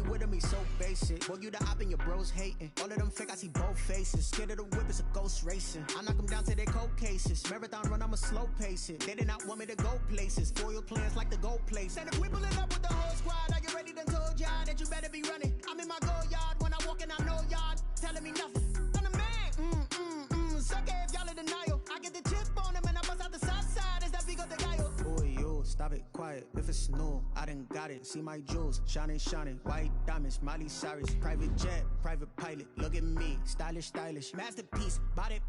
with him, he's so basic. Boy, you the op and your bros hating. All of them fake, I see both faces. Scared of the whip, it's a ghost racing. I knock them down to their cold cases. Marathon run, I'ma slow pace it. They did not want me to go places. Foil plans like the goal place. And if we pulling up with the whole squad, are you ready? Done told y'all that you better be running. I'm in my go yard. When I walk in, I know y'all telling me nothing. I'm the man. Suck it if y'all in denial. I get the chip on him and I bust out the south side. Is that Vigo de Gallo? Boy, yo, stop it, quiet. If it's snow, I done got it. See my jewels, shining, shining. White diamonds, Miley Cyrus. Private jet, private pilot. Look at me, stylish, stylish. Masterpiece, body,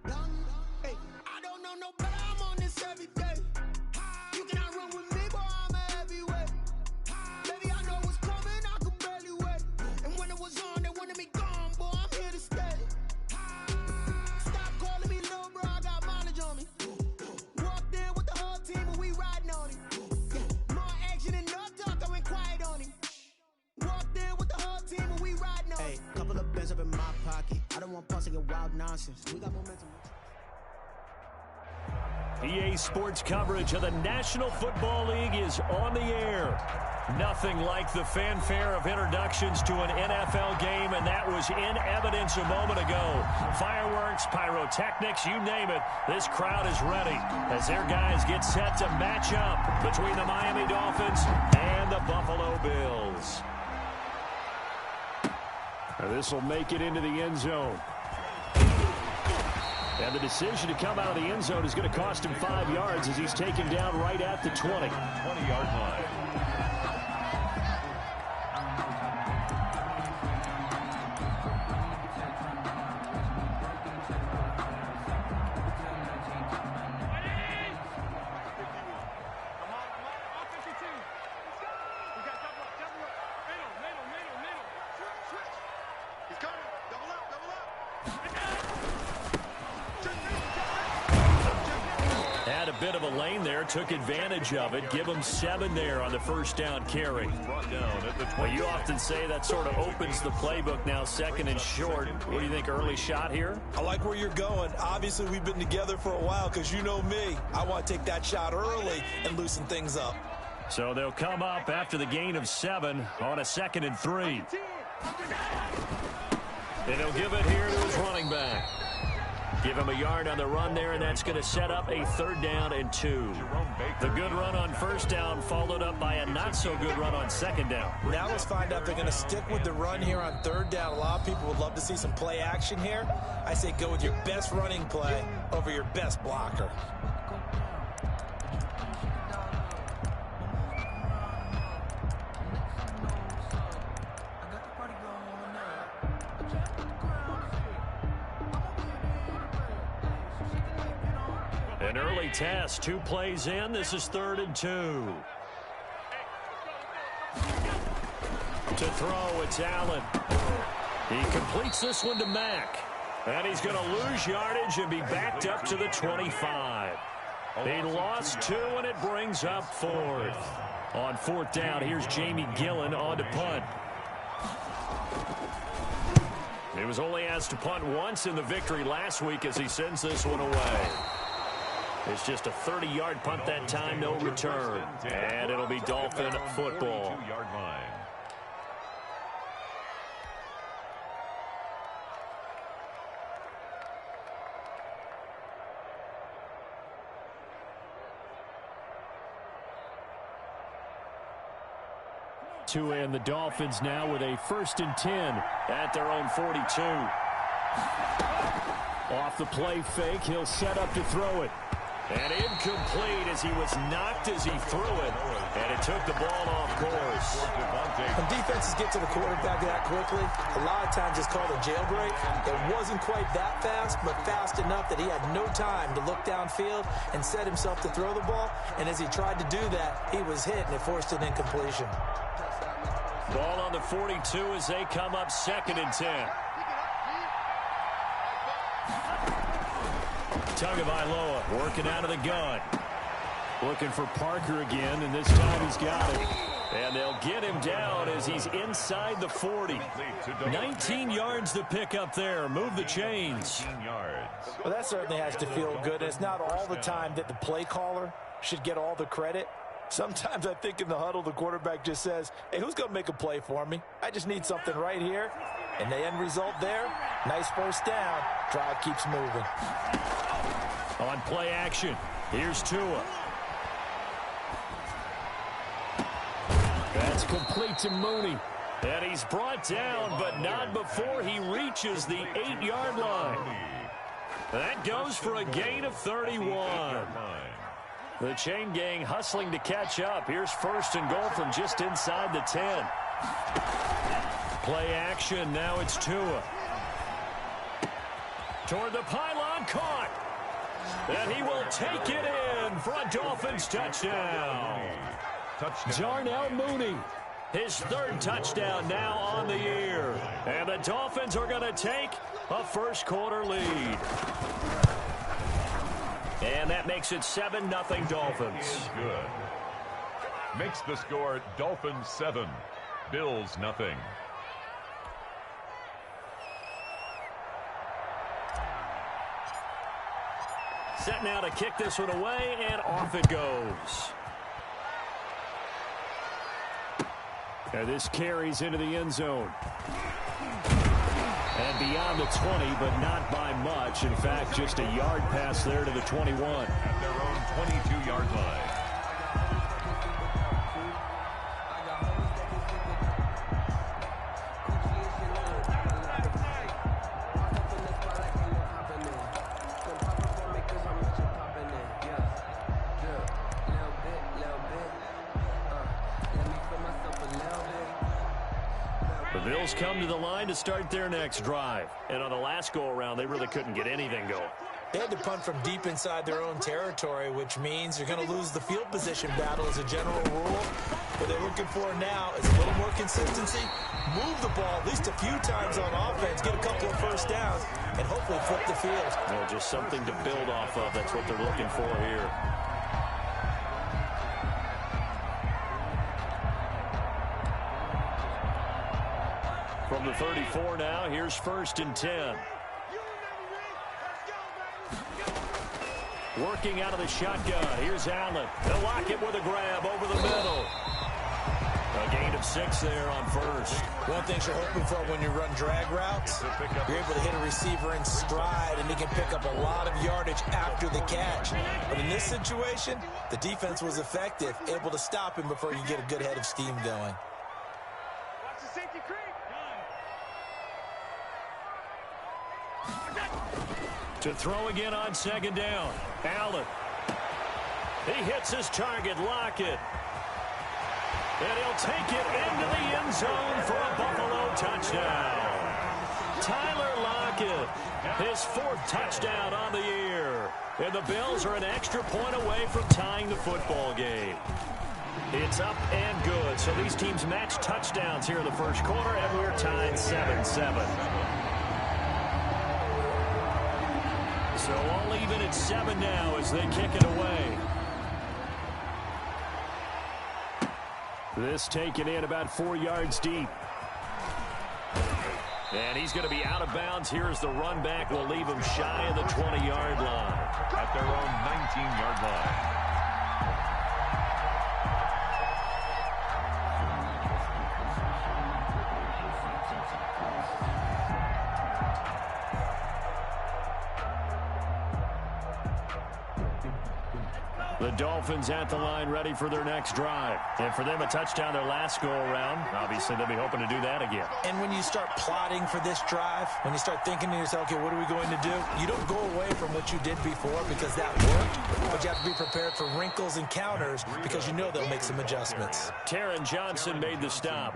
done. Hey, I don't know no better. I'm on this every day. You cannot run with me, boy, I'm a heavyweight. Baby, I know what's coming, I could barely wait. And when it was on, they wanted me gone, boy, I'm here to stay. Stop calling me little bro, I got mileage on me. Walked in with the whole team and we riding on him. More action and no talk, I went quiet on him. Walked in with the whole team and we riding on him. Hey, couple of bends up in my pocket. I don't want pause to get wild nonsense. We got momentum. EA Sports coverage of the National Football League is on the air. Nothing like the fanfare of introductions to an NFL game, and that was in evidence a moment ago. Fireworks, pyrotechnics, you name it, this crowd is ready as their guys get set to match up between the Miami Dolphins and the Buffalo Bills. This will make it into the end zone. And the decision to come out of the end zone is going to cost him 5 yards as he's taken down right at the 20-yard line. Bit of a lane there, took advantage of it. Give him 7 there on the first down carry. Well, you often say that sort of opens the playbook now, second and short. What do you think, early shot here? I like where you're going. Obviously, we've been together for a while because you know me. I want to take that shot early and loosen things up. So they'll come up after the gain of 7 on a 2nd and 3. And he'll give it here to his running back. Give him a yard on the run there, and that's going to set up a 3rd down and 2. The good run on 1st down followed up by a not-so-good run on 2nd down. Now let's find out if they're going to stick with the run here on 3rd down. A lot of people would love to see some play action here. I say go with your best running play over your best blocker. An early test, 2 plays in. This is 3rd and 2. To throw, it's Allen. He completes this one to Mack. And he's going to lose yardage and be backed up to the 25. He lost 2, and it brings up 4th. On 4th down, here's Jamie Gillen on to punt. He was only asked to punt once in the victory last week as he sends this one away. It's just a 30-yard punt that time, no return. And it'll be Dolphin football. 42-yard line. And the Dolphins now with a 1st and 10 at their own 42. Off the play fake, he'll set up to throw it. And incomplete as he was knocked as he threw it. And it took the ball off course. When defenses get to the quarterback that quickly, a lot of times it's called a jailbreak. It wasn't quite that fast, but fast enough that he had no time to look downfield and set himself to throw the ball. And as he tried to do that, he was hit, and it forced an incompletion. Ball on the 42 as they come up 2nd and 10. Tagovailoa working out of the gun. Looking for Parker again, and this time he's got it. And they'll get him down as he's inside the 40. 19 yards to pick up there. Move the chains. Well, that certainly has to feel good. It's not all the time that the play caller should get all the credit. Sometimes I think in the huddle, the quarterback just says, hey, who's going to make a play for me? I just need something right here. And the end result there, nice first down. Drive keeps moving. On play action, here's Tua. That's complete to Mooney. And he's brought down, but not before he reaches the 8-yard line. That goes for a gain of 31. The chain gang hustling to catch up. Here's first and goal from just inside the 10. Play action. Now it's Tua. Toward the pylon, caught. And he will take it in for a Dolphins touchdown. Darnell Mooney, his third touchdown now on the year. And the Dolphins are going to take a first-quarter lead. And that makes it 7-0 Dolphins. Good. Makes the score Dolphins 7, Bills nothing. Set now to kick this one away, and off it goes. And this carries into the end zone. And beyond the 20, but not by much. In fact, just a yard pass there to the 21. At their own 22-yard line. The Bills come to the line to start their next drive. And on the last go-around, they really couldn't get anything going. They had to punt from deep inside their own territory, which means you're going to lose the field position battle as a general rule. What they're looking for now is a little more consistency, move the ball at least a few times on offense, get a couple of first downs, and hopefully flip the field. Well, just something to build off of. That's what they're looking for here. From the 34 now, here's first and 10. Working out of the shotgun. Here's Allen. They'll lock it with a grab over the middle. A gain of 6 there on first. One thing you're hoping for when you run drag routes, you're able to hit a receiver in stride, and he can pick up a lot of yardage after the catch. But in this situation, the defense was effective, able to stop him before you get a good head of steam going. To throw again on second down. Allen. He hits his target. Lockett. And he'll take it into the end zone for a Buffalo touchdown. Tyler Lockett, his 4th touchdown on the year. And the Bills are an extra point away from tying the football game. It's up and good. So these teams match touchdowns here in the first quarter, and we're tied 7-7. So all even at 7 now as they kick it away. This taken in about 4 yards deep. And he's going to be out of bounds here as the run back will leave him shy of the 20-yard line. At their own 19-yard line. The Dolphins at the line ready for their next drive. And for them, a touchdown their last go-around. Obviously, they'll be hoping to do that again. And when you start plotting for this drive, when you start thinking to yourself, okay, what are we going to do? You don't go away from what you did before because that worked, but you have to be prepared for wrinkles and counters because you know they'll make some adjustments. Taron Johnson made the stop.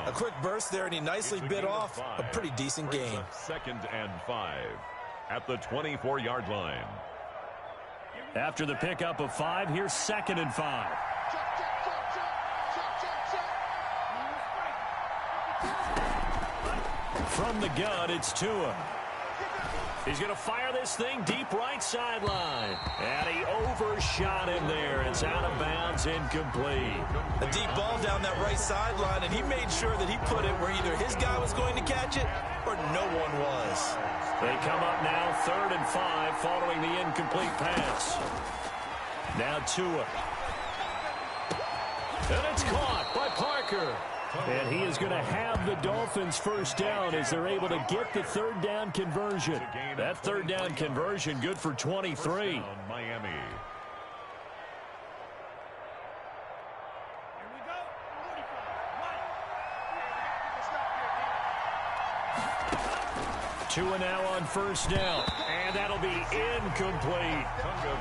A quick burst there, and he nicely bit off a pretty decent gain. 2nd and 5 at the 24-yard line. After the pickup of 5, here's 2nd and 5. From the gun, it's Tua. He's going to fire this thing deep right sideline. And he overshot him there. It's out of bounds, incomplete. A deep ball down that right sideline, and he made sure that he put it where either his guy was going to catch it or no one was. They come up now 3rd and 5 following the incomplete pass. Now Tua. And it's caught by Parker. And he is going to have the Dolphins first down as they're able to get the third down conversion. That third down conversion good for 23. Miami. Two and now on first down. And that'll be incomplete.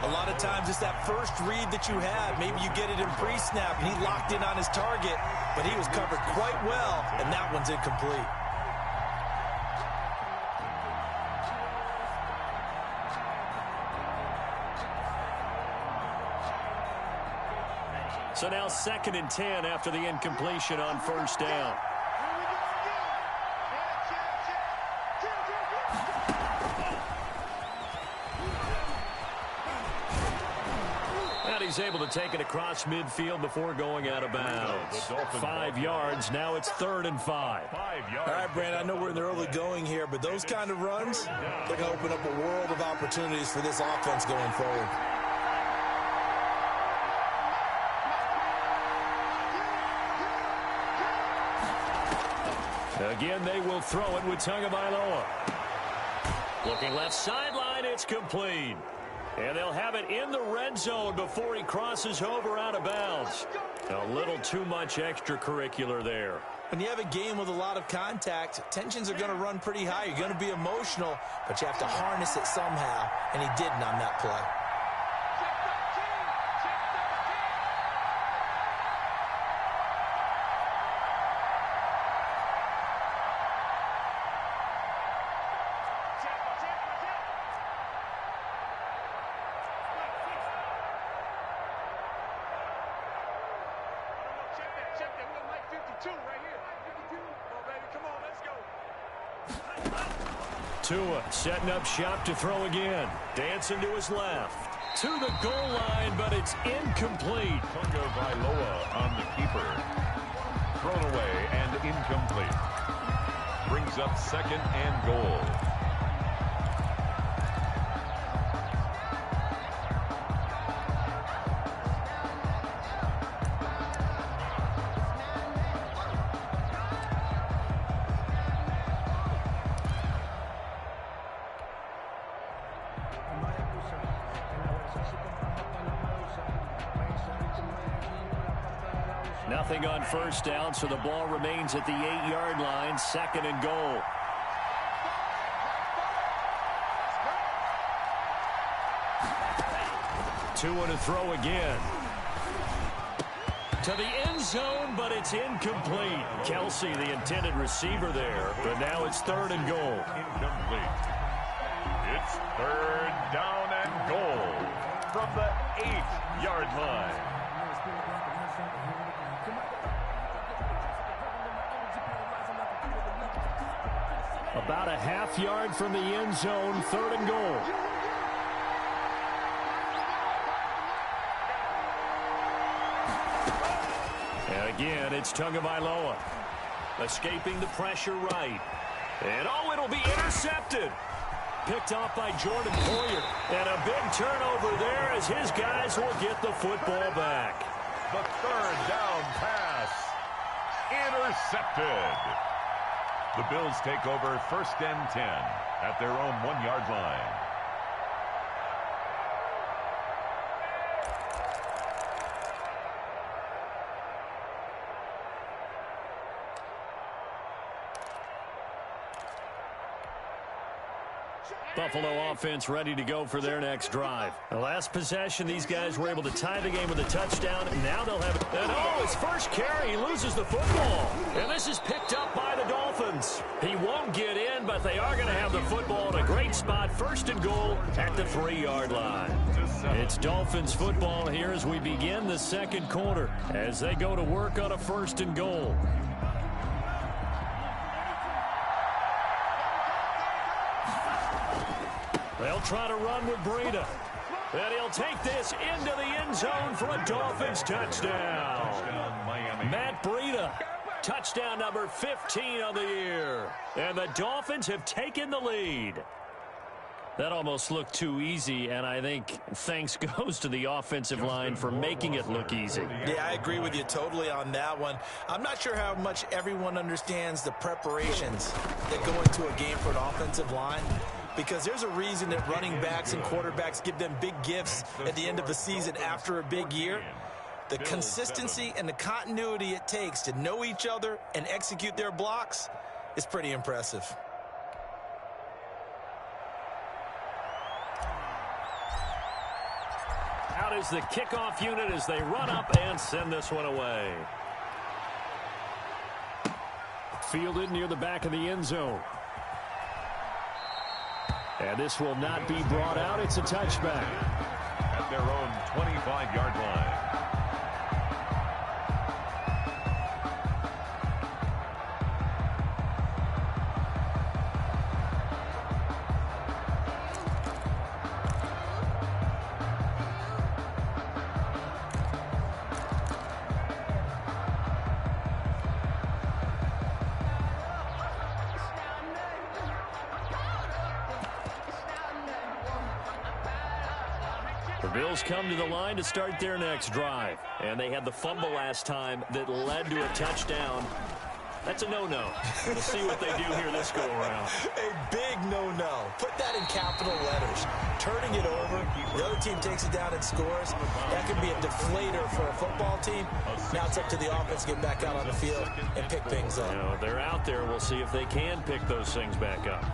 A lot of times it's that first read that you have. Maybe you get it in pre-snap, and he locked in on his target, but he was covered quite well, and that one's incomplete. So now 2nd and 10 after the incompletion on first down. He's able to take it across midfield before going out of bounds. 5 yards. Now it's 3rd and 5. All right, Brandon, I know we're in the early going here, but those kind of runs, they're going to open up a world of opportunities for this offense going forward. Again, they will throw it with Tagovailoa. Looking left sideline, it's complete. And they'll have it in the red zone before he crosses over out of bounds. A little too much extracurricular there. When you have a game with a lot of contact, tensions are going to run pretty high. You're going to be emotional, but you have to harness it somehow, and he didn't on that play. Tua setting up shop to throw again. Dancing to his left. To the goal line, but it's incomplete. Tagovailoa on the keeper. Thrown away and incomplete. Brings up 2nd and goal. Nothing on first down, so the ball remains at the 8-yard line. 2nd and goal. Tua to throw again. To the end zone, but it's incomplete. Kelsey, the intended receiver there, but now it's 3rd and goal. Incomplete. It's 3rd down and goal from the 8-yard line. About a half yard from the end zone, 3rd and goal. And again, it's Tagovailoa. Escaping the pressure right. And oh, it'll be intercepted. Picked off by Jordan Poyer. And a big turnover there as his guys will get the football back. The 3rd down pass. Intercepted. The Bills take over 1st and 10 at their own 1-yard line. Buffalo offense ready to go for their next drive. The last possession, these guys were able to tie the game with a touchdown. Now they'll have it. And oh, his first carry, he loses the football. And this is picked up by the Dolphins. He won't get in, but they are going to have the football in a great spot. 1st and goal at the 3-yard line. It's Dolphins football here as we begin the 2nd quarter as they go to work on a 1st and goal. They'll try to run with Breida. And he'll take this into the end zone for a Dolphins touchdown. Matt Breida, touchdown number 15 of the year. And the Dolphins have taken the lead. That almost looked too easy, and I think thanks goes to the offensive line for making it look easy. Yeah, I agree with you totally on that one. I'm not sure how much everyone understands the preparations that go into a game for an offensive line, because there's a reason that running backs and quarterbacks give them big gifts at the end of the season after a big year. The consistency and the continuity it takes to know each other and execute their blocks is pretty impressive. Out is the kickoff unit as they run up and send this one away. Fielded near the back of the end zone. And this will not be brought out. It's a touchback. At their own 25-yard line. The Bills come to the line to start their next drive. And they had the fumble last time that led to a touchdown. That's a no-no. We'll see what they do here this go-around. A big no-no. Put that in capital letters. Turning it over, the other team takes it down and scores. That can be a deflator for a football team. Now it's up to the offense to get back out on the field and pick things up. You know, they're out there. We'll see if they can pick those things back up.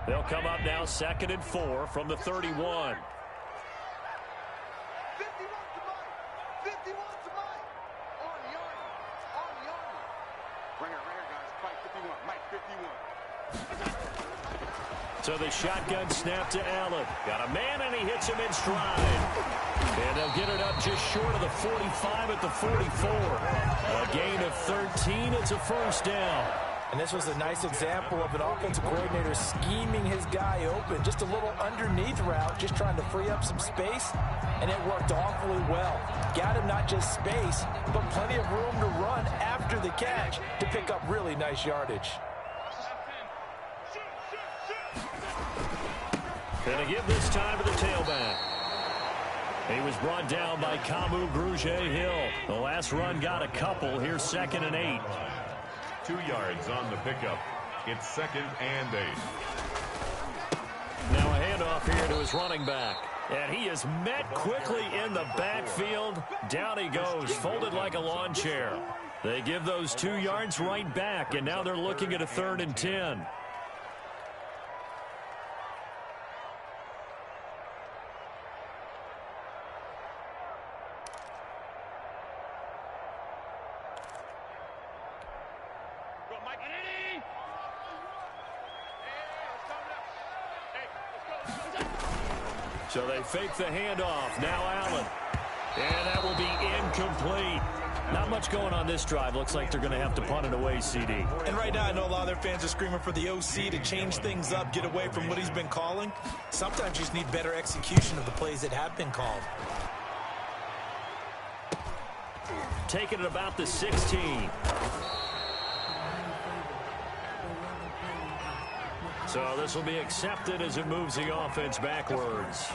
They'll come up now 2nd and 4 from the 31. 51 to Mike. 51 to Mike. On the army. On the army. Right here, guys. Fight 51. Mike 51. So the shotgun snap to Allen. Got a man, and he hits him in stride. And they'll get it up just short of the 45 at the 44. A gain of 13. It's a first down. And this was a nice example of an offensive coordinator scheming his guy open. Just a little underneath route, just trying to free up some space, and it worked awfully well. Got him not just space, but plenty of room to run after the catch to pick up really nice yardage. Gonna give this time to the tailback. He was brought down by Kamu Grugier-Hill. The last run got a couple. Here's 2nd and 8. 2 yards on the pickup. It's 2nd and 8. Now a handoff here to his running back. And he is met quickly in the backfield. Down he goes, folded like a lawn chair. They give those 2 yards right back, and now they're looking at a 3rd and 10. So they fake the handoff. Now Allen. And that will be incomplete. Not much going on this drive. Looks like they're going to have to punt it away, CD. And right now I know a lot of their fans are screaming for the OC to change things up, get away from what he's been calling. Sometimes you just need better execution of the plays that have been called. Taking it about the 16. So this will be accepted as it moves the offense backwards.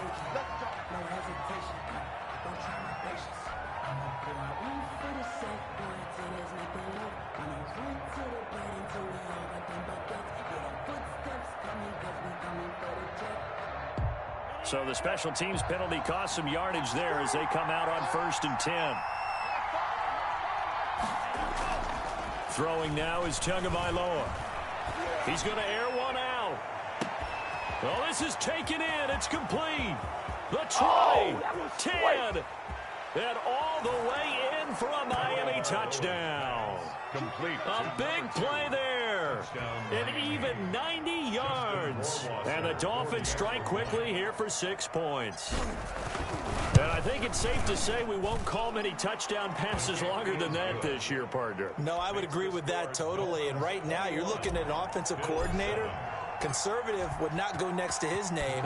So the special teams penalty cost some yardage there as they come out on 1st and 10. Throwing now is Tagovailoa. He's going to air one out. Well, this is taken in. It's complete. The 20, 10, and all the way in for a Miami touchdown. Complete. A big play there. An even 90 yards. And the Dolphins strike quickly here for 6 points. And I think it's safe to say we won't call many touchdown passes longer than that this year, partner. No, I would agree with that totally. And right now you're looking at an offensive coordinator Conservative would not go next to his name.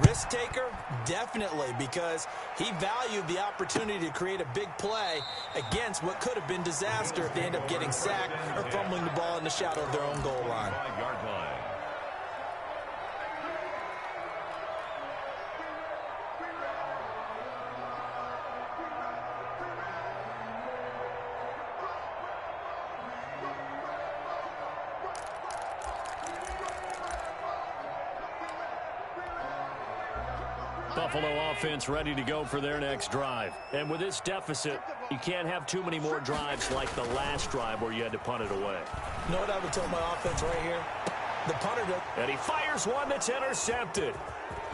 Risk taker, definitely, because he valued the opportunity to create a big play against what could have been disaster if they end up getting sacked or fumbling the ball in the shadow of their own goal line. 5-yard line. Buffalo offense ready to go for their next drive. And with this deficit, you can't have too many more drives like the last drive where you had to punt it away. You know what I would tell my offense right here? The punter does. And he fires one that's intercepted.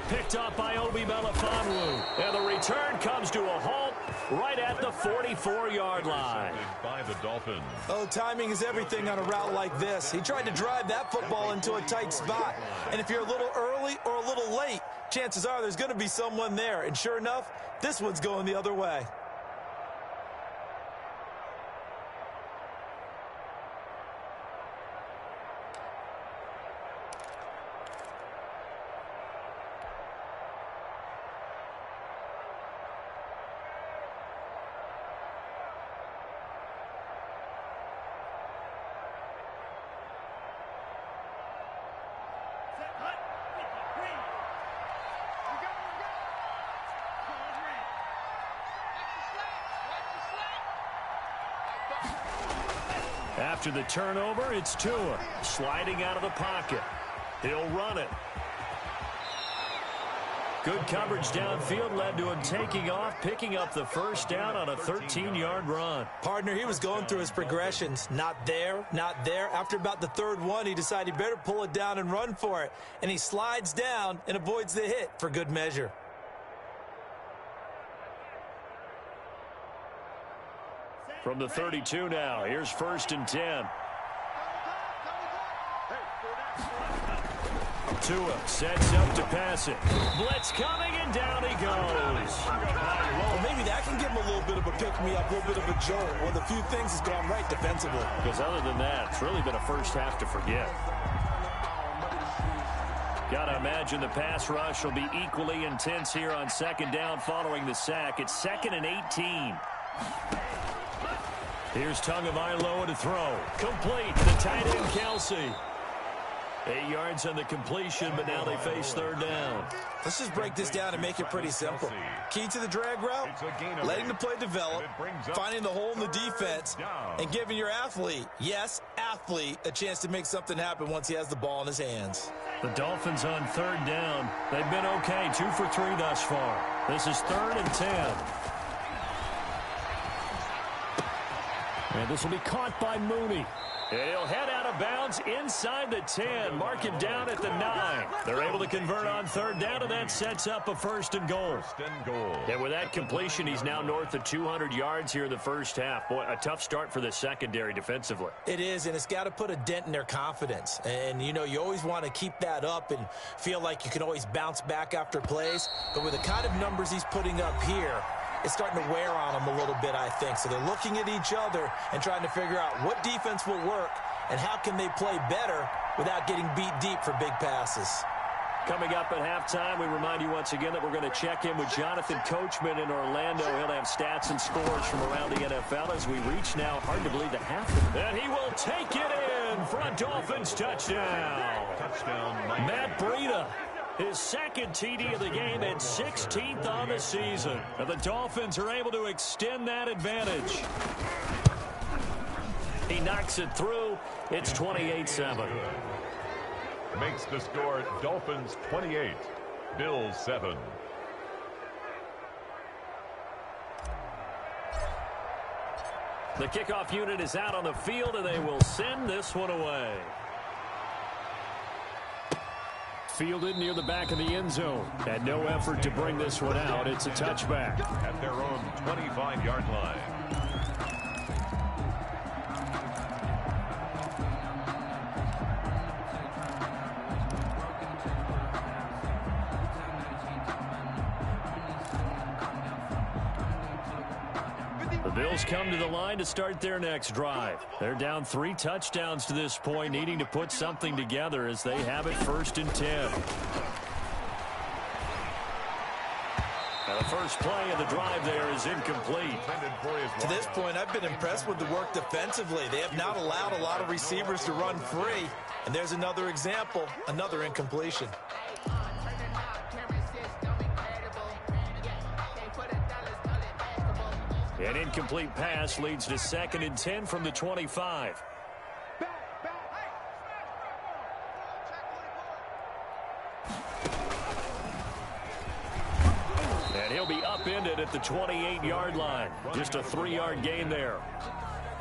Picked up by Obi Melifonwu. And the return comes to a halt right at the 44-yard line. By the Dolphins. Oh, timing is everything on a route like this. He tried to drive that football into a tight spot. And if you're a little early or a little late, chances are there's going to be someone there. And sure enough, this one's going the other way. After the turnover, it's Tua sliding out of the pocket. He'll run it. Good coverage downfield led to him taking off, picking up the first down on a 13-yard run. Partner, he was going through his progressions. Not there, not there. After about the third one, he decided he better pull it down and run for it. And he slides down and avoids the hit for good measure. From the 32 now, here's 1st and 10. Tua sets up to pass it. Blitz coming, and down he goes. Well, maybe that can give him a little bit of a pick-me-up, a little bit of a jolt. One of the few things has gone right defensively. Because other than that, it's really been a first half to forget. Got to imagine the pass rush will be equally intense here on 2nd down following the sack. It's 2nd and 18. Here's Tagovailoa to throw. Complete. The tight end, Kelsey. 8 yards on the completion, but now they face 3rd down. Let's just break this down and make it pretty simple. Key to the drag route, letting the play develop, finding the hole in the defense, and giving your athlete, yes, athlete, a chance to make something happen once he has the ball in his hands. The Dolphins on 3rd down. They've been okay, 2 for 3 thus far. This is 3rd and 10. And this will be caught by Mooney. He'll head out of bounds inside the 10. Mark him down at the 9. They're able to convert on 3rd down, and that sets up a 1st and goal. And with that completion, he's now north of 200 yards here in the first half. Boy, a tough start for the secondary defensively. It is, and it's got to put a dent in their confidence. And, you know, you always want to keep that up and feel like you can always bounce back after plays. But with the kind of numbers he's putting up here, it's starting to wear on them a little bit, I think. So they're looking at each other and trying to figure out what defense will work and how can they play better without getting beat deep for big passes. Coming up at halftime, we remind you once again that we're going to check in with Jonathan Coachman in Orlando. He'll have stats and scores from around the NFL as we reach now, hard to believe, the half. And he will take it in for a Dolphins touchdown. Matt Breida. His 2nd TD of the game and 16th on the season. And the Dolphins are able to extend that advantage. He knocks it through. It's 28-7. Makes the score Dolphins 28, Bills 7. The kickoff unit is out on the field, and they will send this one away. Fielded near the back of the end zone. Had no effort to bring this one out. It's a touchback. At their own 25-yard line. The Bills come to the line to start their next drive. They're down 3 touchdowns to this point, needing to put something together as they have it 1st and 10. Now the first play of the drive there is incomplete. To this point, I've been impressed with the work defensively. They have not allowed a lot of receivers to run free. And there's another example, another incompletion. An incomplete pass leads to 2nd and 10 from the 25. And he'll be upended at the 28-yard line. Just a 3-yard gain there.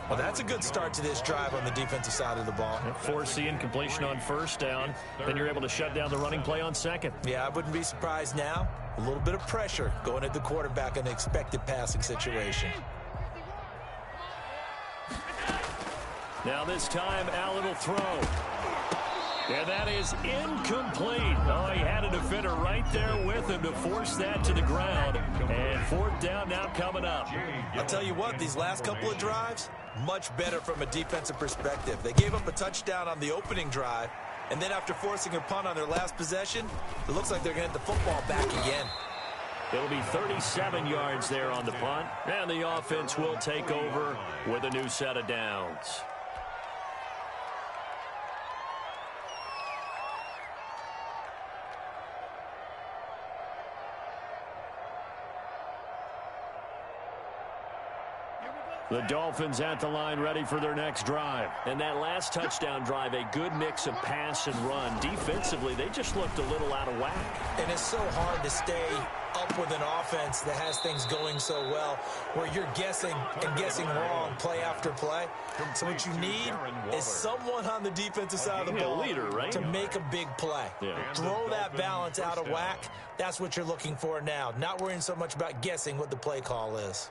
Well, that's a good start to this drive on the defensive side of the ball. Force the incompletion on 1st down. Then you're able to shut down the running play on 2nd. Yeah, I wouldn't be surprised now. A little bit of pressure going at the quarterback in an expected passing situation. Now this time, Allen will throw. And that is incomplete. Oh, he had a defender right there with him to force that to the ground. And 4th down now coming up. I'll tell you what, these last couple of drives, much better from a defensive perspective. They gave up a touchdown on the opening drive, and then after forcing a punt on their last possession, it looks like they're going to get the football back again. It'll be 37 yards there on the punt, and the offense will take over with a new set of downs. The Dolphins at the line ready for their next drive. And that last touchdown drive, a good mix of pass and run. Defensively, they just looked a little out of whack. And it's so hard to stay up with an offense that has things going so well, where you're guessing and guessing wrong play after play. So what you need is someone on the defensive side of the ball to make a big play. Throw that balance out of whack. That's what you're looking for now. Not worrying so much about guessing what the play call is.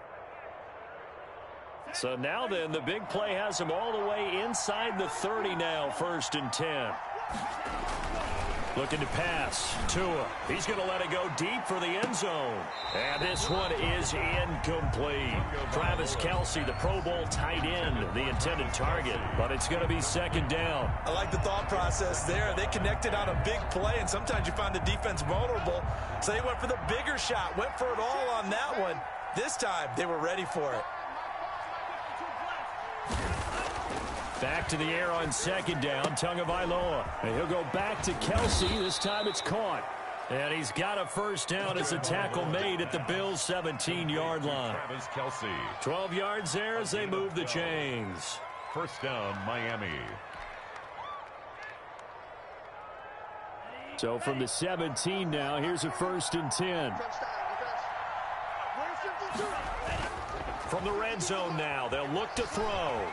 So now then, the big play has him all the way inside the 30 now, 1st and 10. Looking to pass. Tua. He's going to let it go deep for the end zone. And this one is incomplete. Travis Kelce, the Pro Bowl tight end, the intended target. But it's going to be 2nd down. I like the thought process there. They connected on a big play, and sometimes you find the defense vulnerable. So they went for the bigger shot, went for it all on that one. This time, they were ready for it. Back to the air on 2nd down, Tagovailoa. And he'll go back to Kelce. This time it's caught. And he's got a 1st down as a tackle made at the Bills' 17-yard line. Travis Kelce. 12 yards there as they move the chains. 1st down, Miami. So from the 17 now, here's a 1st and 10. From the red zone now, they'll look to throw.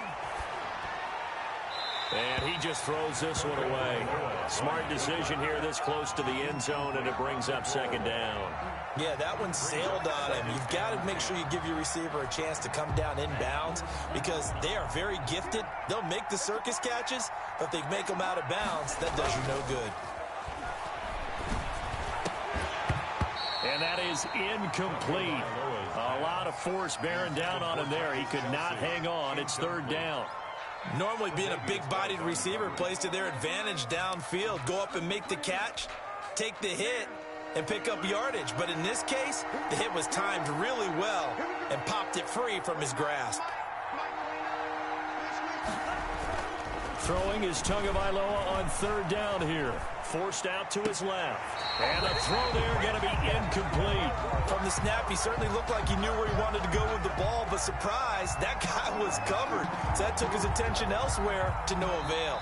And he just throws this one away. Smart decision here this close to the end zone, and it brings up 2nd down. Yeah, that one sailed on him. You've got to make sure you give your receiver a chance to come down inbounds because they are very gifted. They'll make the circus catches, but if they make them out of bounds, that does you no good. And that is incomplete. A lot of force bearing down on him there. He could not hang on. It's 3rd down. Normally being a big-bodied receiver plays to their advantage downfield. Go up and make the catch, take the hit, and pick up yardage. But in this case, the hit was timed really well and popped it free from his grasp. Throwing is Tagovailoa on 3rd down here. Forced out to his left. And a throw there going to be incomplete. From the snap, he certainly looked like he knew where he wanted to go with the ball, but surprise, that guy was covered. So that took his attention elsewhere to no avail.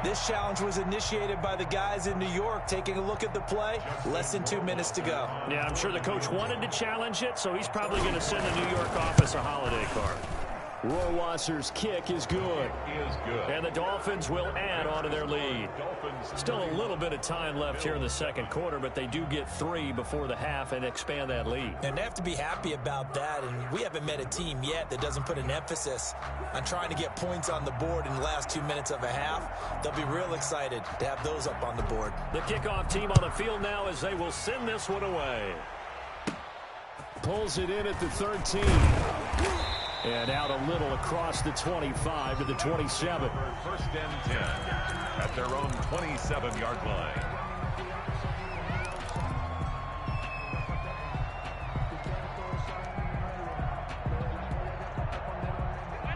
This challenge was initiated by the guys in New York. Taking a look at the play, less than 2 minutes to go. Yeah, I'm sure the coach wanted to challenge it, so he's probably going to send the New York office a holiday card. Rohrwasser's kick is good. And the Dolphins will add on to their lead. Still a little bit of time left here in the second quarter, but they do get 3 before the half and expand that lead. And they have to be happy about that, and we haven't met a team yet that doesn't put an emphasis on trying to get points on the board in the last 2 minutes of a half. They'll be real excited to have those up on the board. The kickoff team on the field now as they will send this one away. Pulls it in at the 13. And out a little across the 25 to the 27. First and 10 at their own 27-yard line.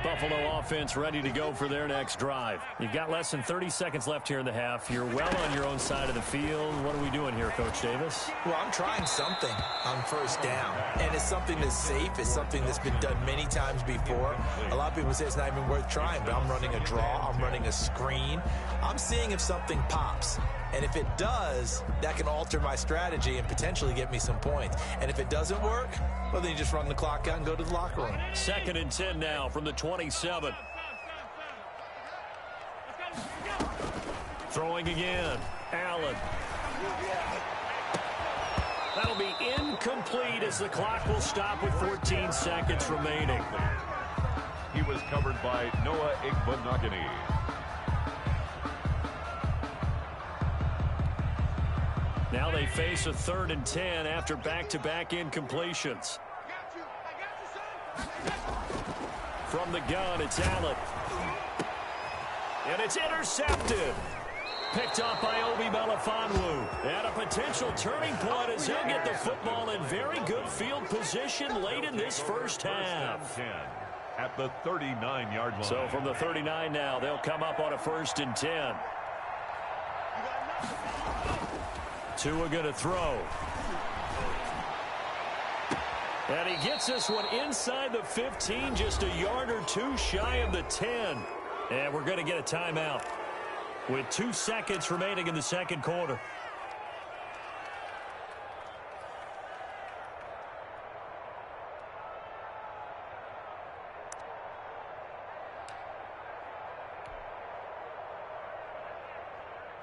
Buffalo offense ready to go for their next drive. You've got less than 30 seconds left here in the half. You're well on your own side of the field. What are we doing here, Coach Davis? Well, I'm trying something on first down, and it's something that's safe. It's something that's been done many times before. A lot of people say it's not even worth trying, but I'm running a draw. I'm running a screen. I'm seeing if something pops. And if it does, that can alter my strategy and potentially get me some points. And if it doesn't work, well, then you just run the clock out and go to the locker room. 2nd and 10 now from the 27. Throwing again. Allen. That'll be incomplete as the clock will stop with 14 seconds remaining. He was covered by Noah Igbenogany. Now they face a 3rd and 10 after back-to-back incompletions. From the gun, it's Allen. And it's intercepted. Picked up by Obi Melifonwu. And a potential turning point as he'll get the football in very good field position late in this first half. At the 39-yard line. So from the 39 now, they'll come up on a 1st and 10. Tua going to throw. And he gets this one inside the 15, just a yard or two shy of the 10. And we're going to get a timeout with 2 seconds remaining in the second quarter.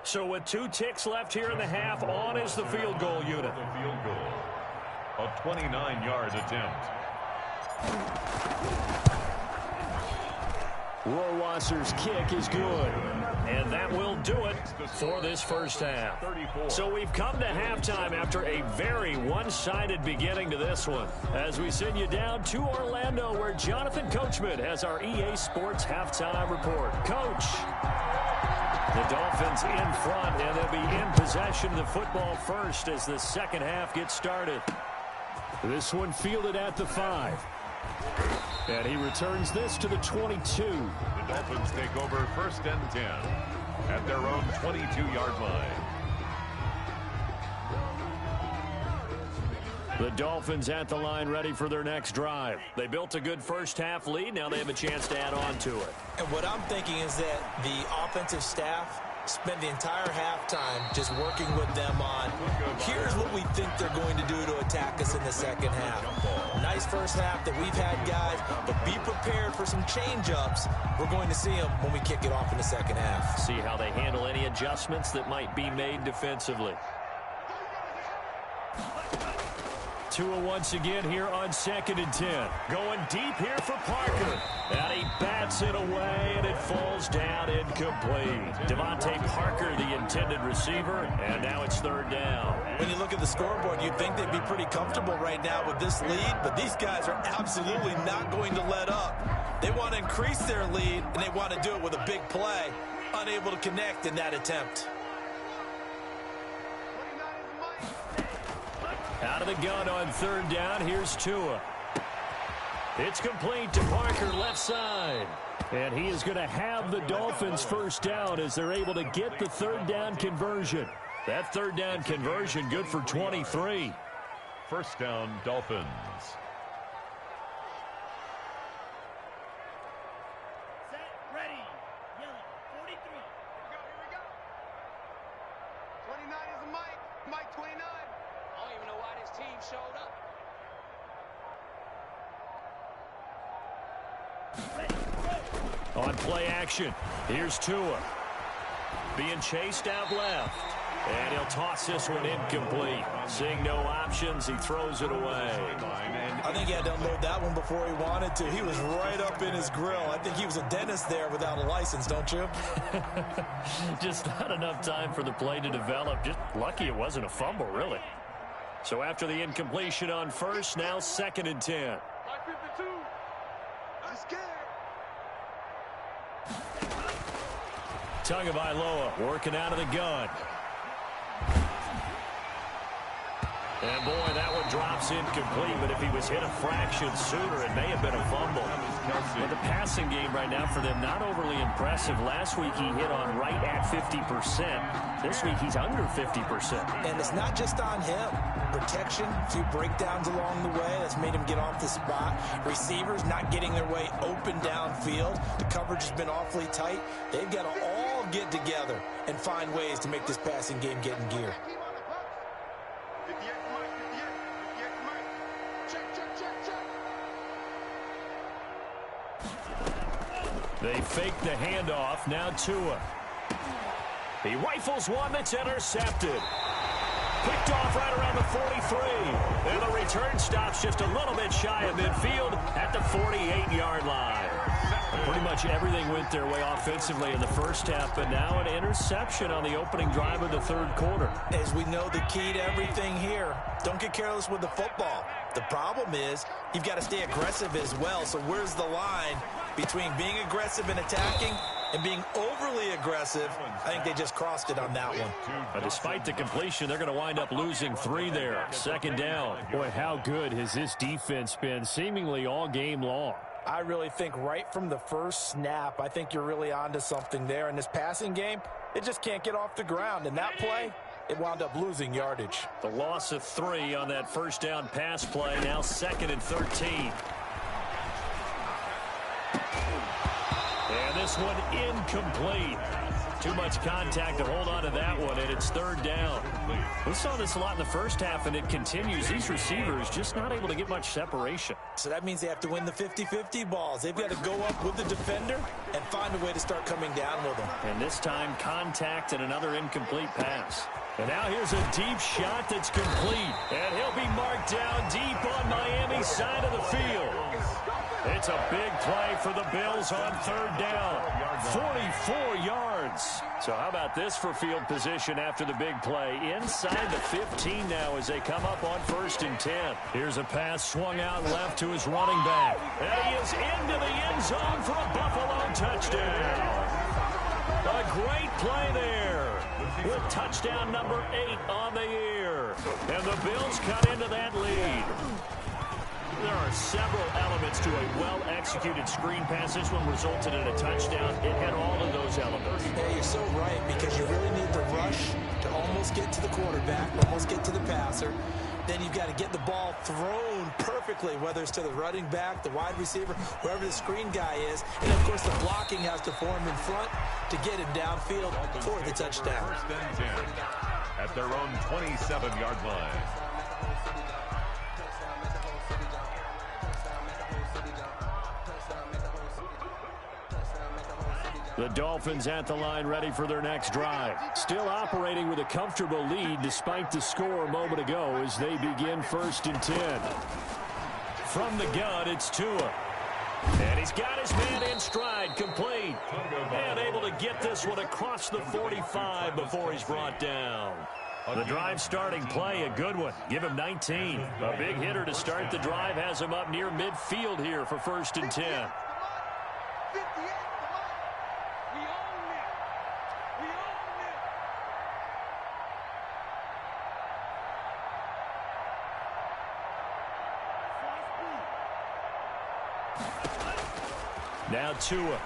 So with 2 ticks left here in the half, on is the field goal unit. The field goal. A 29-yard attempt. Rohrwasser's kick is good. And that will do it for this first half. So we've come to halftime after a very one-sided beginning to this one. As we send you down to Orlando, where Jonathan Coachman has our EA Sports halftime report. Coach. The Dolphins in front, and they'll be in possession of the football first as the second half gets started. This one fielded at the 5. And he returns this to the 22. The Dolphins take over 1st and 10 at their own 22-yard line. The Dolphins at the line ready for their next drive. They built a good first half lead. Now they have a chance to add on to it. And what I'm thinking is that the offensive staff spent the entire halftime just working with them on, here's what we think they're going to do to attack us in the second half. Nice first half that we've had, guys, but be prepared for some change-ups. We're going to see them when we kick it off in the second half. See how they handle any adjustments that might be made defensively. Tua once again here on 2nd and 10. Going deep here for Parker. And he bats it away, and it falls down incomplete. Devontae Parker, the intended receiver, and now it's 3rd down. When you look at the scoreboard, you'd think they'd be pretty comfortable right now with this lead, but these guys are absolutely not going to let up. They want to increase their lead, and they want to do it with a big play. Unable to connect in that attempt. Out of the gun on 3rd down, here's Tua. It's complete to Parker, left side. And he is going to have the Dolphins first down as they're able to get the 3rd down conversion. That 3rd down conversion good for 23. First down, Dolphins. Set, ready. Yellow, 43. Here we go. 29 is Mike 29. I don't even know why this team showed up. On play action, here's Tua. Being chased out left. And he'll toss this one incomplete. Seeing no options, he throws it away. I think he had to unload that one before he wanted to. He was right up in his grill. I think he was a dentist there without a license, don't you? Just not enough time for the play to develop. Just lucky it wasn't a fumble, really. So after the incompletion on first, now 2nd and 10. 552. I'm scared. Tagovailoa working out of the gun. And boy, that one drops incomplete, but if he was hit a fraction sooner, it may have been a fumble. But the passing game right now for them, not overly impressive. Last week he hit on right at 50%. This week he's under 50%. And it's not just on him. Protection, a few breakdowns along the way. That's made him get off the spot. Receivers not getting their way open downfield. The coverage has been awfully tight. They've got to all get together and find ways to make this passing game get in gear. They fake the handoff. Now Tua. He rifles one that's intercepted. Picked off right around the 43. And the return stops just a little bit shy of midfield at the 48-yard line. Pretty much everything went their way offensively in the first half, but now an interception on the opening drive of the third quarter. As we know, the key to everything here, don't get careless with the football. The problem is you've got to stay aggressive as well. So where's the line between being aggressive and attacking and being overly aggressive? I think they just crossed it on that one. But despite the completion, they're going to wind up losing 3 there. 2nd down. Boy, how good has this defense been seemingly all game long? I really think right from the first snap, I think you're really onto something there. In this passing game, it just can't get off the ground. And that play, it wound up losing yardage. The loss of 3 on that first down pass play, now 2nd and 13. And this one incomplete. Too much contact to hold on to that one, and it's 3rd down. We saw this a lot in the first half, and it continues. These receivers just not able to get much separation. So that means they have to win the 50-50 balls. They've got to go up with the defender and find a way to start coming down with them. And this time, contact and another incomplete pass. And now here's a deep shot that's complete. And he'll be marked down deep on Miami's side of the field. It's a big play for the Bills on 3rd down. 44 yards. So how about this for field position after the big play? Inside the 15 now as they come up on 1st and 10. Here's a pass swung out left to his running back. And he is into the end zone for a Buffalo touchdown. A great play there with touchdown number 8 on the year. And the Bills cut into that lead. There are several elements to a well-executed screen pass. This one resulted in a touchdown. It had all of those elements. Yeah, you're so right, because you really need the rush to almost get to the quarterback, almost get to the passer. Then you've got to get the ball thrown perfectly, whether it's to the running back, the wide receiver, whoever the screen guy is. And, of course, the blocking has to form in front to get him downfield for the touchdown. 1st and 10 at their own 27-yard line. The Dolphins at the line ready for their next drive. Still operating with a comfortable lead despite the score a moment ago as they begin 1st and 10. From the gun, it's Tua. And he's got his man in stride, complete. And able to get this one across the 45 before he's brought down. The drive starting play, a good one. Give him 19. A big hitter to start the drive has him up near midfield here for 1st and 10. Now Tua.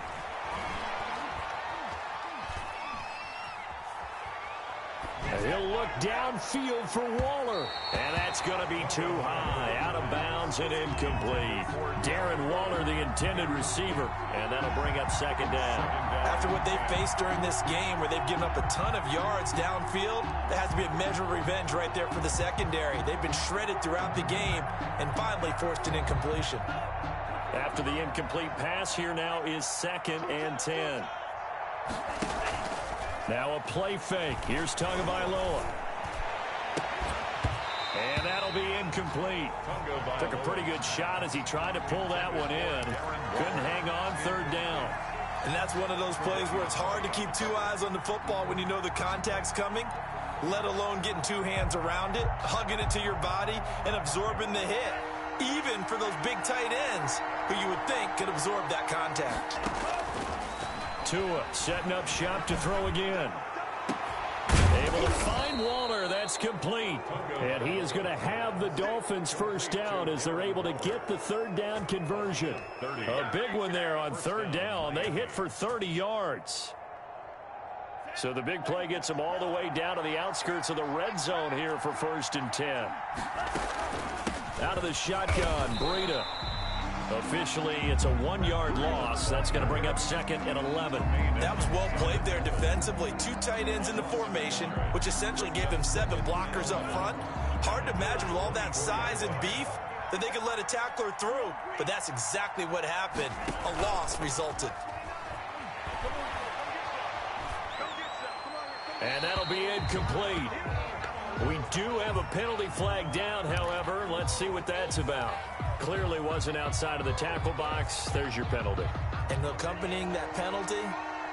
And he'll look downfield for Waller. And that's going to be too high. Out of bounds and incomplete. Darren Waller, the intended receiver. And that'll bring up 2nd down. After what they've faced during this game, where they've given up a ton of yards downfield, there has to be a measure of revenge right there for the secondary. They've been shredded throughout the game and finally forced an incompletion. After the incomplete pass, here now is 2nd and 10. Now a play fake. Here's Tagovailoa. And that'll be incomplete. Took a pretty good shot as he tried to pull that one in. Couldn't hang on 3rd down. And that's one of those plays where it's hard to keep 2 eyes on the football when you know the contact's coming, let alone getting 2 hands around it, hugging it to your body, and absorbing the hit. Even for those big tight ends who you would think could absorb that contact. Tua setting up shop to throw again. Able to find Waller. That's complete. And he is going to have the Dolphins first down as they're able to get the 3rd down conversion. A big one there on 3rd down. They hit for 30 yards. So the big play gets them all the way down to the outskirts of the red zone here for 1st and 10. Out of the shotgun, Breida. Officially, it's a 1-yard loss. That's going to bring up 2nd and 11. That was well played there defensively. 2 tight ends in the formation, which essentially gave them 7 blockers up front. Hard to imagine with all that size and beef that they could let a tackler through. But that's exactly what happened. A loss resulted. And that'll be incomplete. We do have a penalty flag down, however. Let's see what that's about. Clearly wasn't outside of the tackle box. There's your penalty. And accompanying that penalty,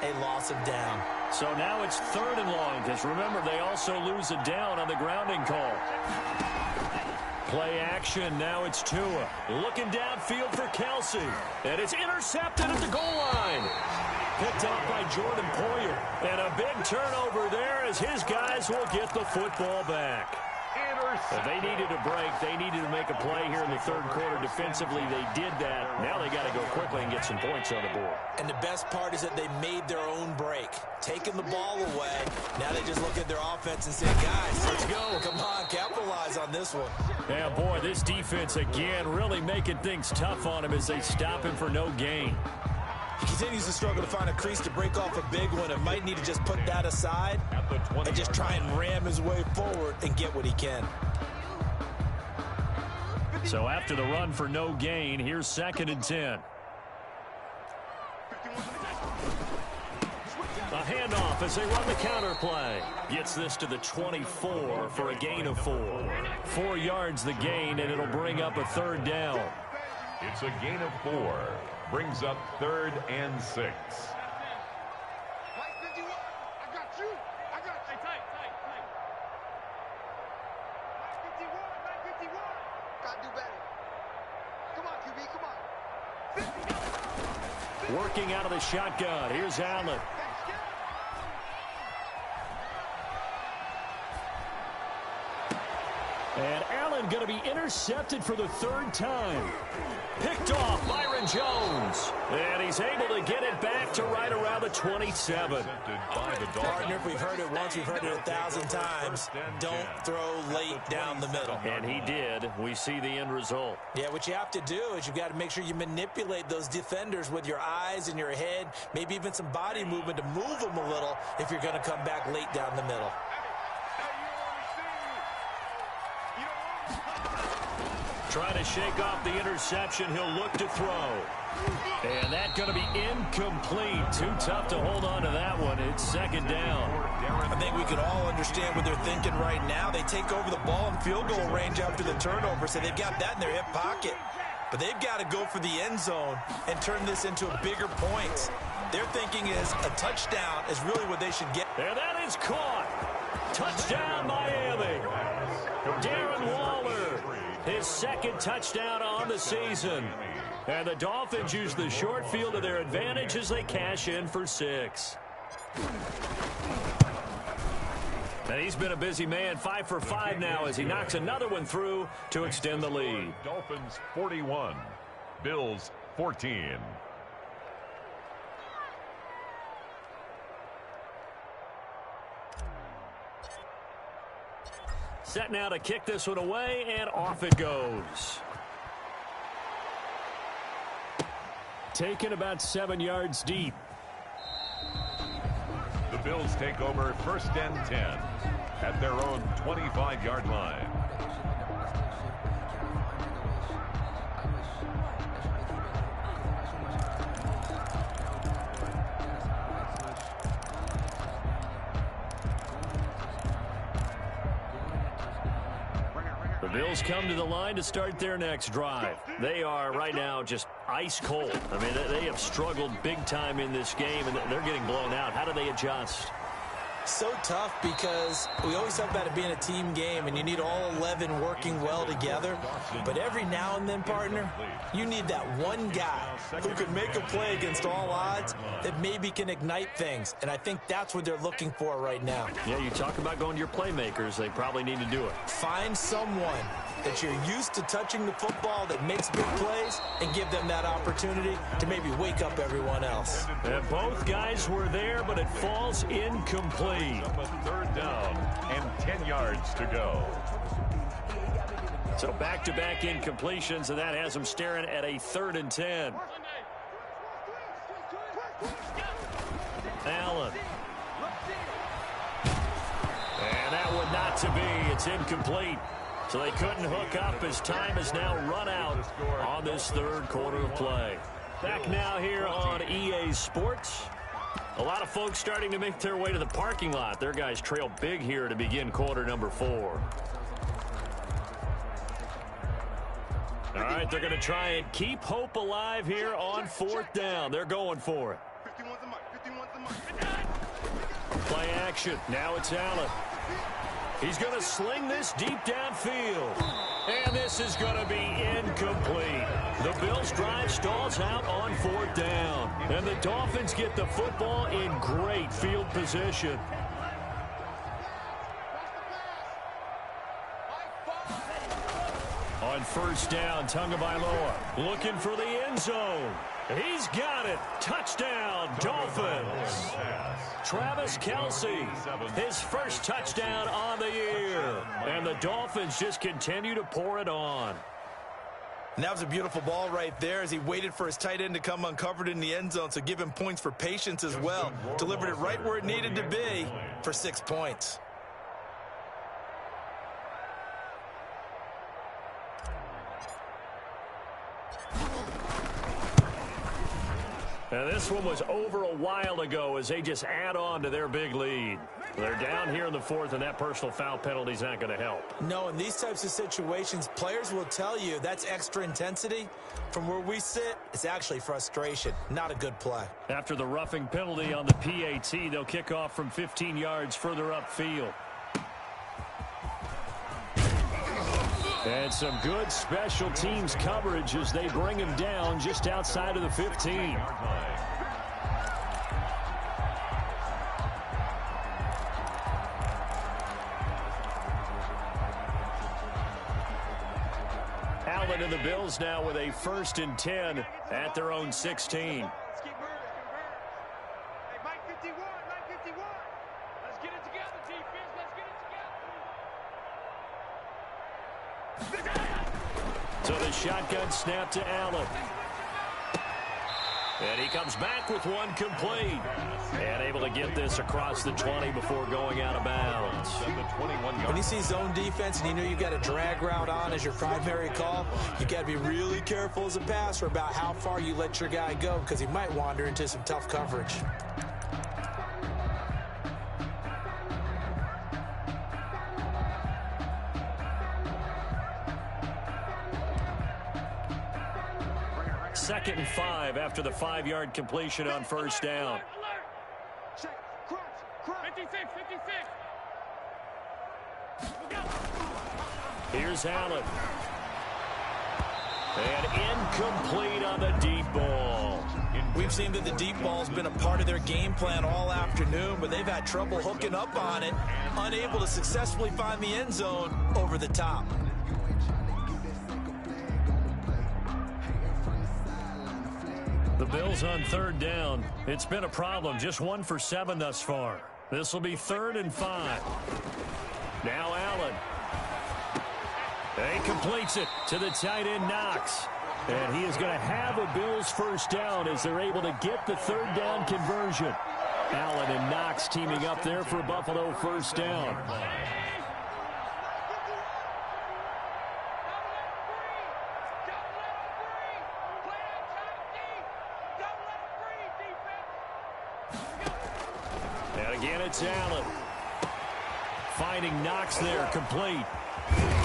a loss of down. So now it's 3rd and long, because remember, they also lose a down on the grounding call. Play action. Now it's Tua. Looking downfield for Kelsey. And it's intercepted at the goal line. Picked off by Jordan Poyer. And a big turnover there as his guys will get the football back. They needed a break. They needed to make a play here in the 3rd quarter. Defensively, they did that. Now they got to go quickly and get some points on the board. And the best part is that they made their own break. Taking the ball away. Now they just look at their offense and say, guys, let's go. Come on, capitalize on this one. Yeah, boy, this defense, again, really making things tough on him as they stop him for no gain. He continues to struggle to find a crease to break off a big one and might need to just put that aside and just try and ram his way forward and get what he can. So after the run for no gain, here's 2nd and 10. A handoff as they run the counter play. Gets this to the 24 for a gain of 4. 4 yards the gain, and it'll bring up a 3rd down. It's a gain of 4. Brings up 3rd and 6. Mike 51, I got you. I got you. Tight. Mike 51. Gotta do better. Come on, QB, come on. Working out of the shotgun. Here's Allen. And Allen going to be intercepted for the 3rd time. Picked off Byron Jones. And he's able to get it back to right around the 27. Partner, if we've heard it once, we've heard it 1,000 times. Don't throw late down the middle. And he did. We see the end result. Yeah, what you have to do is you've got to make sure you manipulate those defenders with your eyes and your head, maybe even some body movement to move them a little if you're going to come back late down the middle. Trying to shake off the interception. He'll look to throw. And that's going to be incomplete. Too tough to hold on to that one. It's 2nd down. I think we can all understand what they're thinking right now. They take over the ball in field goal range after the turnover, so they've got that in their hip pocket. But they've got to go for the end zone and turn this into a bigger point. Their thinking is a touchdown is really what they should get. And that is caught. Touchdown, Miami. Darren Waller. His 2nd touchdown on the season. And the Dolphins use the short field to their advantage as they cash in for 6. And he's been a busy man, 5 for 5 now as he knocks another one through to extend the lead. Dolphins 41, Bills 14. Set now to kick this one away, and off it goes. Taken about 7 yards deep. The Bills take over 1st and 10 at their own 25-yard line. Bills come to the line to start their next drive. They are right now just ice cold. I mean, they have struggled big time in this game, and they're getting blown out. How do they adjust? So tough because we always talk about it being a team game and you need all 11 working well together. But every now and then, partner, you need that one guy who can make a play against all odds that maybe can ignite things. And I think that's what they're looking for right now. Yeah, you talk about going to your playmakers. They probably need to do it. Find someone that you're used to touching the football that makes big plays and give them that opportunity to maybe wake up everyone else. And both guys were there, but it falls incomplete. Third down and 10 yards to go. So back-to-back incompletions, and that has them staring at a 3rd and 10. Allen. And that one not to be. It's incomplete. So they couldn't hook up as time has now run out on this 3rd quarter of play. Back now here on EA Sports. A lot of folks starting to make their way to the parking lot. Their guys trail big here to begin quarter number 4. All right, they're going to try and keep hope alive here on 4th down. They're going for it. Play action. Now it's Allen. He's going to sling this deep downfield. And this is going to be incomplete. The Bills' drive stalls out on 4th down. And the Dolphins get the football in great field position. On 1st down, Tagovailoa looking for the end zone. He's got it. Touchdown, Dolphins. Travis Kelce, his first touchdown on the year. And the Dolphins just continue to pour it on. And that was a beautiful ball right there as he waited for his tight end to come uncovered in the end zone, so give him points for patience as well. Delivered it right where it needed to be for 6 points. Now this one was over a while ago as they just add on to their big lead. They're down here in the 4th, and that personal foul penalty is not going to help. No, in these types of situations, players will tell you that's extra intensity. From where we sit, it's actually frustration, not a good play. After the roughing penalty on the PAT, they'll kick off from 15 yards further upfield. And some good special teams coverage as they bring him down just outside of the 15. Allen and the Bills now with a 1st and 10 at their own 16. Let's keep moving. Hey, Mike 51, Mike 51. Let's get it together, defense. Let's get it together. So the shotgun snap to Allen. And he comes back with one complete. And able to get this across the 20 before going out of bounds. When you see zone defense and you know you've got a drag route on as your primary call, you got to be really careful as a passer about how far you let your guy go because he might wander into some tough coverage. Second and 5 after the 5-yard completion on 1st down. Check, crunch, 56, 56. Here's Allen. And incomplete on the deep ball. We've seen that the deep ball's been a part of their game plan all afternoon, but they've had trouble hooking up on it, unable to successfully find the end zone over the top. The Bills on 3rd down. It's been a problem. Just 1 for 7 thus far. This will be 3rd and 5. Now Allen. He completes it to the tight end Knox. And he is going to have a Bills 1st down as they're able to get the 3rd down conversion. Allen and Knox teaming up there for a Buffalo 1st down. And again, it's Allen. Finding Knox there, complete.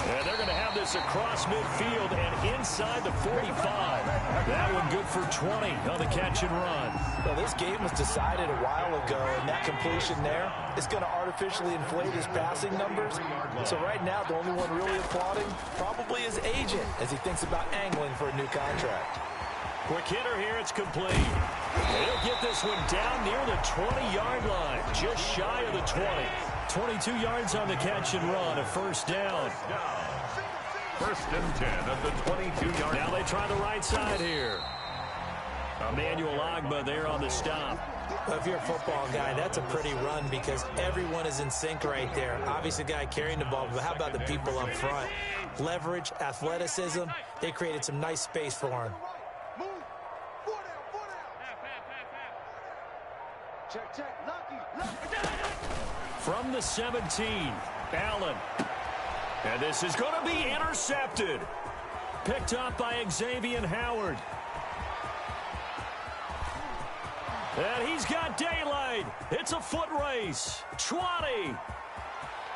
And they're going to have this across midfield and inside the 45. That one good for 20 on the catch and run. Well, this game was decided a while ago, and that completion there is going to artificially inflate his passing numbers. So right now, the only one really applauding probably his agent as he thinks about angling for a new contract. Quick hitter here, it's complete. He'll get this one down near the 20-yard line, just shy of the 20. 22 yards on the catch and run, a first down. First and 10 at the 22-yard line. Now they try the right side here. Emmanuel Agba there on the stop. Well, if you're a football guy, that's a pretty run because everyone is in sync right there. Obviously, the guy carrying the ball, but how about the people up front? Leverage, athleticism, they created some nice space for him. Move. Four down. Check. Lucky. From the 17, Allen. And this is going to be intercepted. Picked up by Xavier Howard. And he's got daylight. It's a foot race. 20.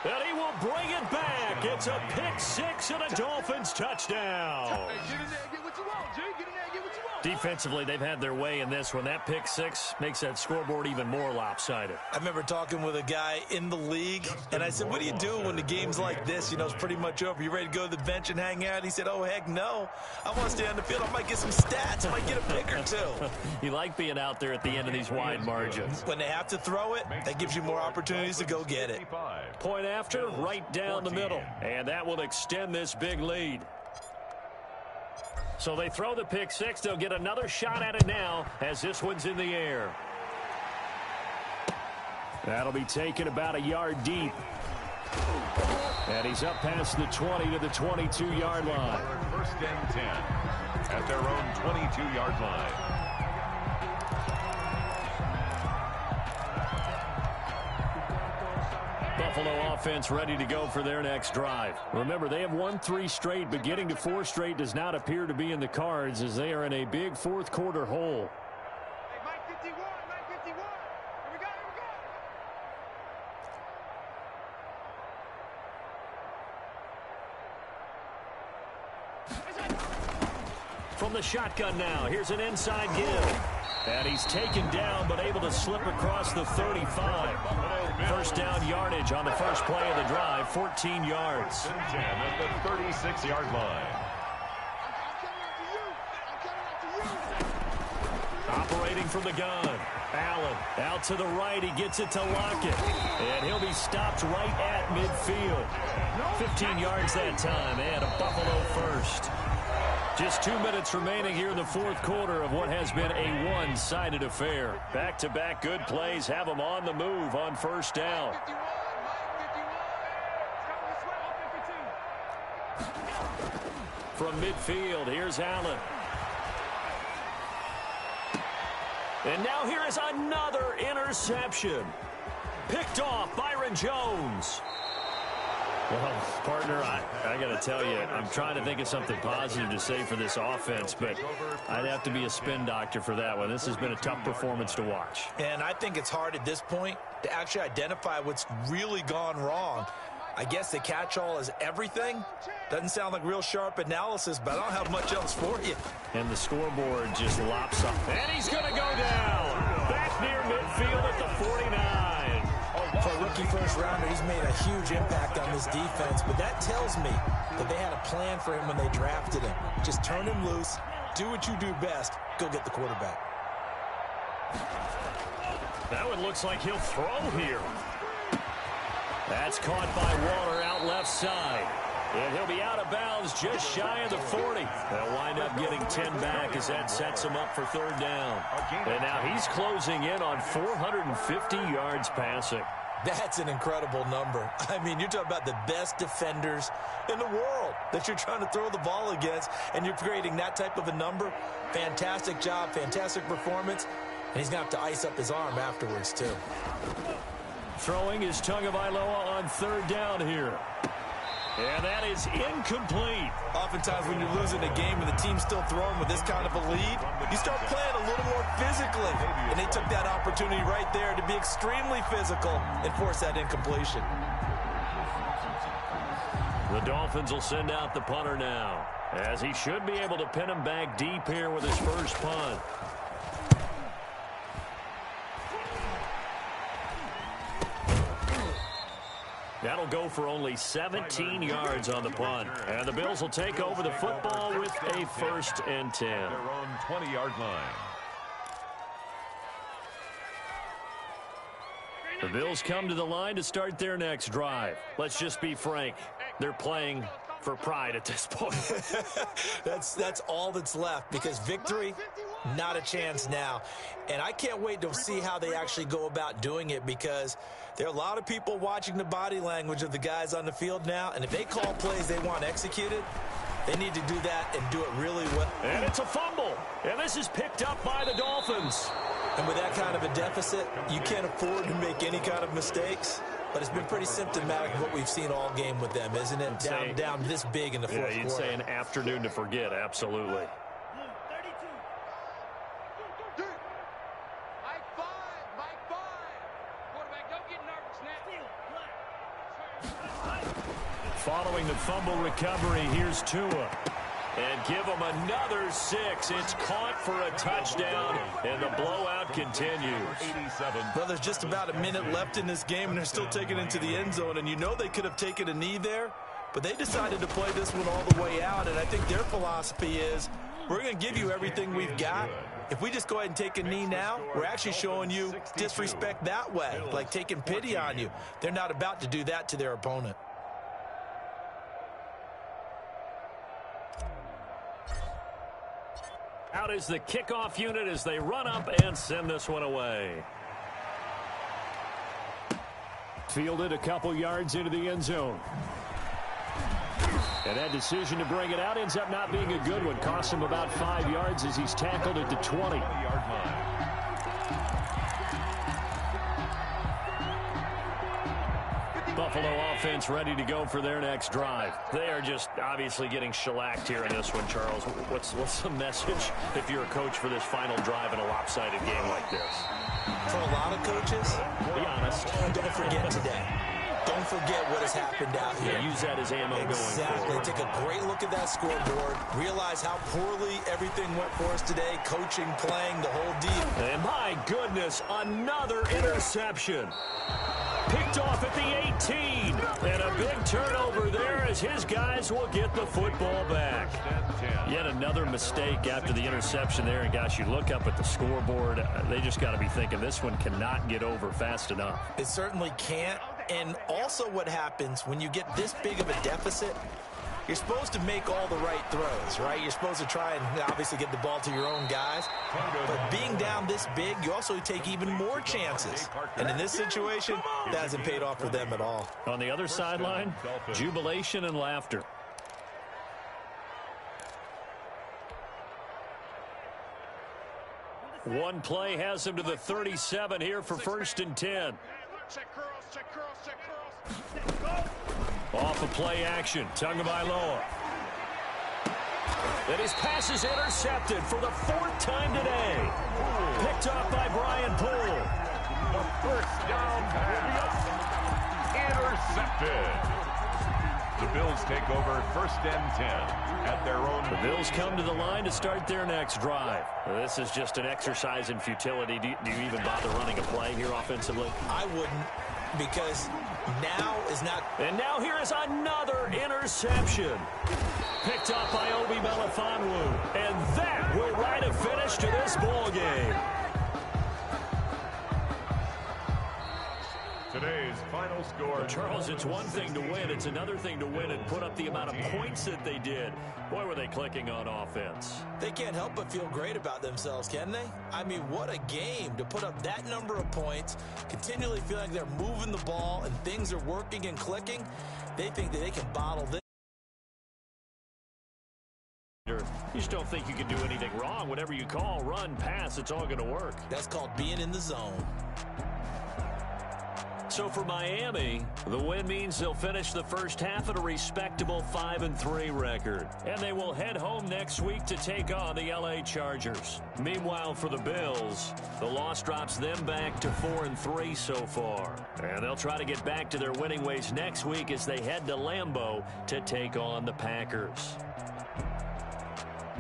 And he will bring it back. It's a pick six and a Dolphins touchdown. Get in there and get what you want, G. Get in there and get what you want. Defensively, they've had their way in this one. That pick six makes that scoreboard even more lopsided. I remember talking with a guy in the league, and I said, what do you do when the game's like this? You know, it's pretty much over. You ready to go to the bench and hang out? He said, oh, heck no. I want to stay on the field. I might get some stats. I might get a pick or two. You like being out there at the end of these wide margins. When they have to throw it, that gives you more opportunities to go get it. Point after, right down the middle. And that will extend this big lead. So they throw the pick six. They'll get another shot at it now as this one's in the air. That'll be taken about a yard deep. And he's up past the 20 to the 22-yard line. First and 10 at their own 22-yard line. Buffalo offense ready to go for their next drive. Remember, they have won 3 straight, but getting to 4 straight does not appear to be in the cards as they are in a big fourth quarter hole. Hey, Mike 51. Here we go. From the shotgun now, here's an inside give. And he's taken down, but able to slip across the 35. First down yardage on the first play of the drive, 14 yards. 10 at the 36-yard line. Operating from the gun. Allen out to the right. He gets it to Lockett. And he'll be stopped right at midfield. 15 yards that time and a Buffalo first. Just 2 minutes remaining here in the fourth quarter of what has been a one-sided affair. Back-to-back good plays have them on the move on first down. From midfield, here's Allen. And now here is another interception. Picked off Byron Jones. Well, partner, I got to tell you, I'm trying to think of something positive to say for this offense, but I'd have to be a spin doctor for that one. This has been a tough performance to watch. And I think it's hard at this point to actually identify what's really gone wrong. I guess the catch-all is everything. Doesn't sound like real sharp analysis, but I don't have much else for you. And the scoreboard just lops up. And he's going to go down. Back near midfield at the 49. For a rookie first-rounder, he's made a huge impact on this defense, but that tells me that they had a plan for him when they drafted him. Just turn him loose, do what you do best, go get the quarterback. That one looks like he'll throw here. That's caught by Waller out left side. And he'll be out of bounds just shy of the 40. They'll wind up getting 10 back as that sets him up for third down. And now he's closing in on 450 yards passing. That's an incredible number. I mean, you're talking about the best defenders in the world that you're trying to throw the ball against, and you're creating that type of a number. Fantastic job, fantastic performance, and he's going to have to ice up his arm afterwards, too. Throwing is Tagovailoa on third down here. And that is incomplete. Oftentimes when you're losing a game and the team's still throwing with this kind of a lead, you start playing a little more physically. And they took that opportunity right there to be extremely physical and force that incompletion. The Dolphins will send out the punter now, as he should be able to pin him back deep here with his first punt. That'll go for only 17 yards on the punt. And the Bills will take over the football with a 1st and 10. Their own 20-yard line. The Bills come to the line to start their next drive. Let's just be frank. They're playing for pride at this point. That's all that's left, because victory, not a chance now. And I can't wait to see how they actually go about doing it, because there are a lot of people watching the body language of the guys on the field now, and if they call plays they want executed, they need to do that and do it really well. And it's a fumble, and this is picked up by the Dolphins. And with that kind of a deficit, you can't afford to make any kind of mistakes. But it's been pretty symptomatic of what we've seen all game with them, isn't it? Down this big in the fourth quarter. Yeah, you'd say an afternoon to forget, absolutely. Following the fumble recovery, here's Tua. And give him another 6. It's caught for a touchdown, and the blowout continues. Well, there's just about a minute left in this game, and they're still taking it into the end zone. And you know they could have taken a knee there, but they decided to play this one all the way out. And I think their philosophy is, we're going to give you everything we've got. If we just go ahead and take a knee now, we're actually showing you disrespect that way, like taking pity on you. They're not about to do that to their opponent. Out is the kickoff unit as they run up and send this one away. Fielded a couple yards into the end zone. And that decision to bring it out ends up not being a good one. Costs him about 5 yards as he's tackled at the 20-yard line. Buffalo offense ready to go for their next drive. They are just obviously getting shellacked here in this one, Charles. What's the message if you're a coach for this final drive in a lopsided game like this? For a lot of coaches, be honest, don't forget today. Don't forget what has happened out here. Yeah, use that as ammo going forward. Take a great look at that scoreboard. Realize how poorly everything went for us today. Coaching, playing, the whole deal. And my goodness, another interception. Picked off at the 18. And a big turnover there as his guys will get the football back. Yet another mistake after the interception there. And gosh, you look up at the scoreboard, they just got to be thinking this one cannot get over fast enough. It certainly can't. And also what happens when you get this big of a deficit, you're supposed to make all the right throws, right? You're supposed to try and obviously get the ball to your own guys. But being down this big, you also take even more chances. And in this situation, that hasn't paid off for them at all. On the other sideline, jubilation and laughter. One play has him to the 37 here for 1st and 10. Off of play action, Tagovailoa. And his pass is intercepted for the 4th time today. Picked off by Brian Poole. The first down pass. Intercepted. The Bills take over 1st and 10 at their own. The Bills come to the line to start their next drive. This is just an exercise in futility. Do you even bother running a play here offensively? I wouldn't, because now is not. And now here is another interception. Picked up by Obi Melifonwu. And that will write a finish to this ball game. Today's final score. Charles, it's one thing to win. It's another thing to win and put up the amount of points that they did. Boy, were they clicking on offense. They can't help but feel great about themselves, can they? I mean, what a game to put up that number of points, continually feel like they're moving the ball and things are working and clicking. They think that they can bottle this. You just don't think you can do anything wrong. Whatever you call, run, pass, it's all going to work. That's called being in the zone. So for Miami, the win means they'll finish the first half at a respectable 5-3 record. And they will head home next week to take on the LA Chargers. Meanwhile, for the Bills, the loss drops them back to 4-3 so far. And they'll try to get back to their winning ways next week as they head to Lambeau to take on the Packers.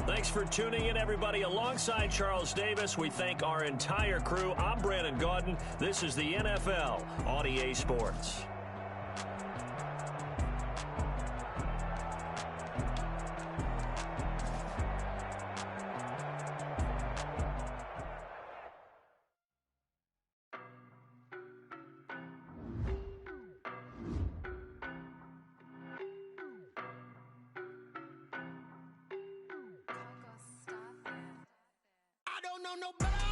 Thanks for tuning in, everybody. Alongside Charles Davis, we thank our entire crew. I'm Brandon Gaudin. This is the NFL on EA Sports. I don't know nobody.